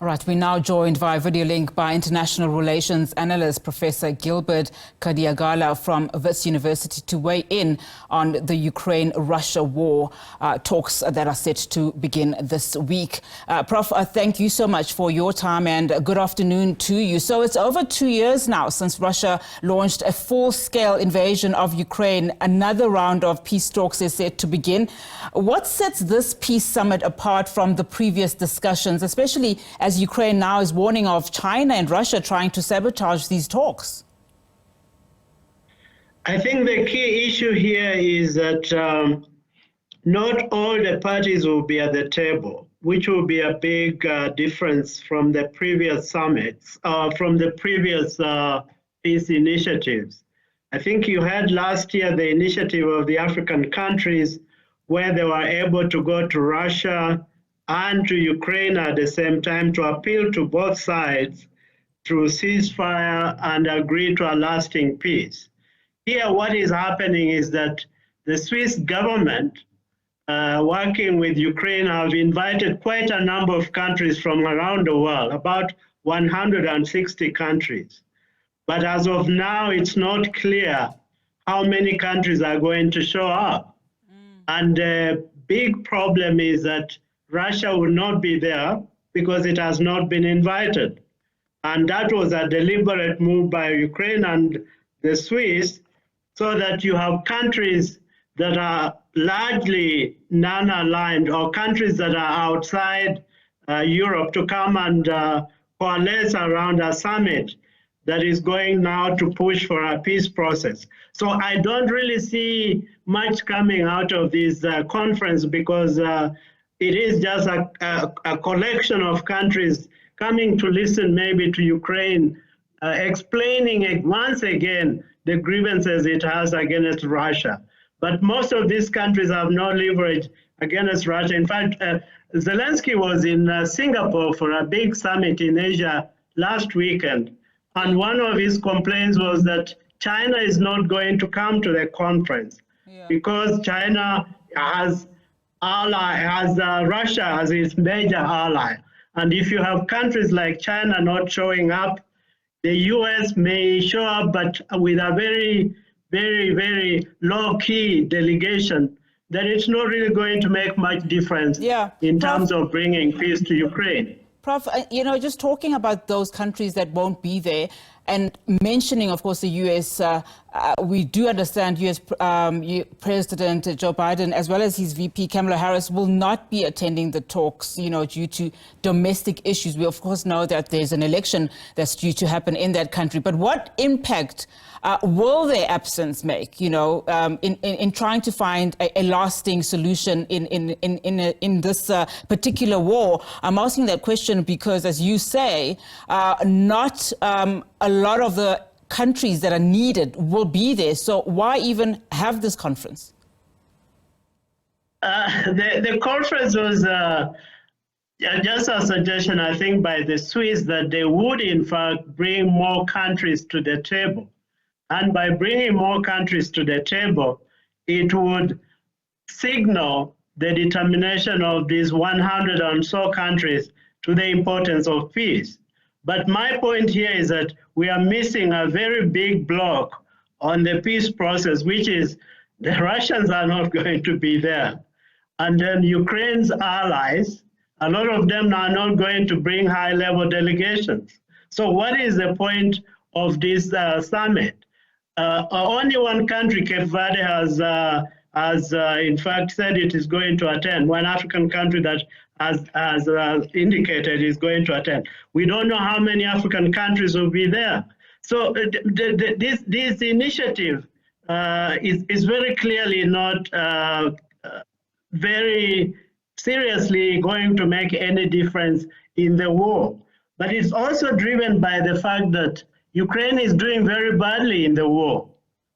All right, we're now joined via video link by international relations analyst Professor Gilbert Khadiagala from Wits University to weigh in on the Ukraine-Russia war talks that are set to begin this week. Prof, thank you so much for your time and good afternoon to you. So it's over 2 years now since Russia launched a full-scale invasion of Ukraine. Another round of peace talks is set to begin. What sets this peace summit apart from the previous discussions, especially as Ukraine now is warning of China and Russia trying to sabotage these talks? I think the key issue here is that not all the parties will be at the table, which will be a big difference from the previous summits, from the previous peace initiatives. I think you had last year the initiative of the African countries where they were able to go to Russia and to Ukraine at the same time to appeal to both sides through ceasefire and agree to a lasting peace. Here, what is happening is that the Swiss government, working with Ukraine, have invited quite a number of countries from around the world, about 160 countries. But as of now, it's not clear how many countries are going to show up. And the big problem is that Russia will not be there because it has not been invited. And that was a deliberate move by Ukraine and the Swiss, so that you have countries that are largely non-aligned or countries that are outside Europe to come and coalesce around a summit that is going now to push for a peace process. So I don't really see much coming out of this conference because it is just a collection of countries coming to listen maybe to Ukraine, explaining once again the grievances it has against Russia. But most of these countries have no leverage against Russia. In fact, Zelensky was in Singapore for a big summit in Asia last weekend. And one of his complaints was that China is not going to come to the conference because China has Russia as its major ally. And if you have countries like China not showing up, the US may show up, but with a very, very, very low-key delegation, that it's not really going to make much difference in terms of bringing peace to Ukraine. Prof, just talking about those countries that won't be there and mentioning, of course, the U.S., we do understand U.S. President Joe Biden, as well as his VP Kamala Harris, will not be attending the talks, due to domestic issues. We, of course, know that there's an election that's due to happen in that country. But what impact will their absence make, in trying to find a lasting solution in this particular war? I'm asking that question because, as you say, not a lot of the countries that are needed will be there. So why even have this conference? The conference was just a suggestion, I think, by the Swiss that they would, in fact, bring more countries to the table. And by bringing more countries to the table, it would signal the determination of these 100 and so countries to the importance of peace. But my point here is that we are missing a very big block on the peace process, which is the Russians are not going to be there. And then Ukraine's allies, a lot of them are not going to bring high-level delegations. So what is the point of this summit? Only one country, Cape Verde, has in fact said it is going to attend, one African country that has indicated is going to attend. We don't know how many African countries will be there. So this initiative is very clearly not very seriously going to make any difference in the war. But it's also driven by the fact that Ukraine is doing very badly in the war.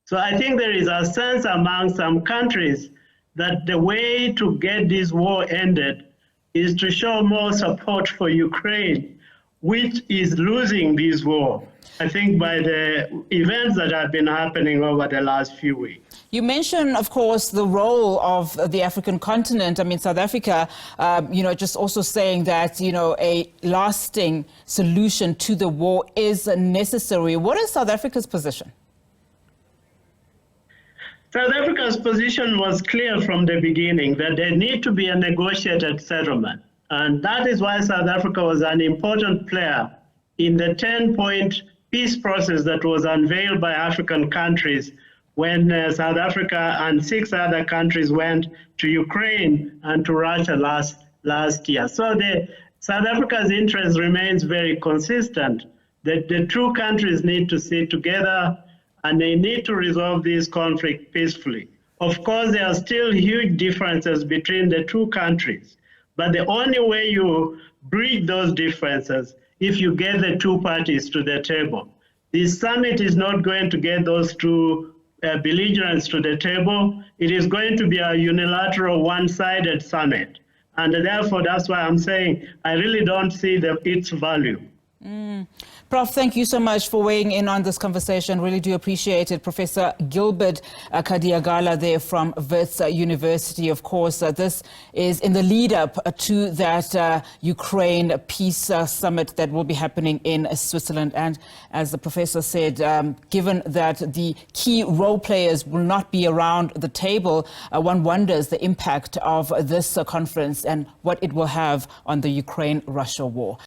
So I think there is a sense among some countries that the way to get this war ended is to show more support for Ukraine which is losing this war, I think, by the events that have been happening over the last few weeks. You mentioned, of course, the role of the African continent. I mean, South Africa, just also saying that, a lasting solution to the war is necessary. What is South Africa's position? South Africa's position was clear from the beginning that there need to be a negotiated settlement. And that is why South Africa was an important player in the 10-point peace process that was unveiled by African countries when South Africa and 6 other countries went to Ukraine and to Russia last year. So South Africa's interest remains very consistent, that the two countries need to sit together and they need to resolve this conflict peacefully. Of course, there are still huge differences between the two countries, but the only way you bridge those differences if you get the two parties to the table. This summit is not going to get those two belligerents to the table. It is going to be a unilateral, one-sided summit. And therefore, that's why I'm saying I really don't see its value. Prof, thank you so much for weighing in on this conversation. Really do appreciate it. Professor Gilbert Khadiagala there from Wits University. Of course, this is in the lead up to that Ukraine peace summit that will be happening in Switzerland. And as the professor said, given that the key role players will not be around the table, one wonders the impact of this conference and what it will have on the Ukraine-Russia war.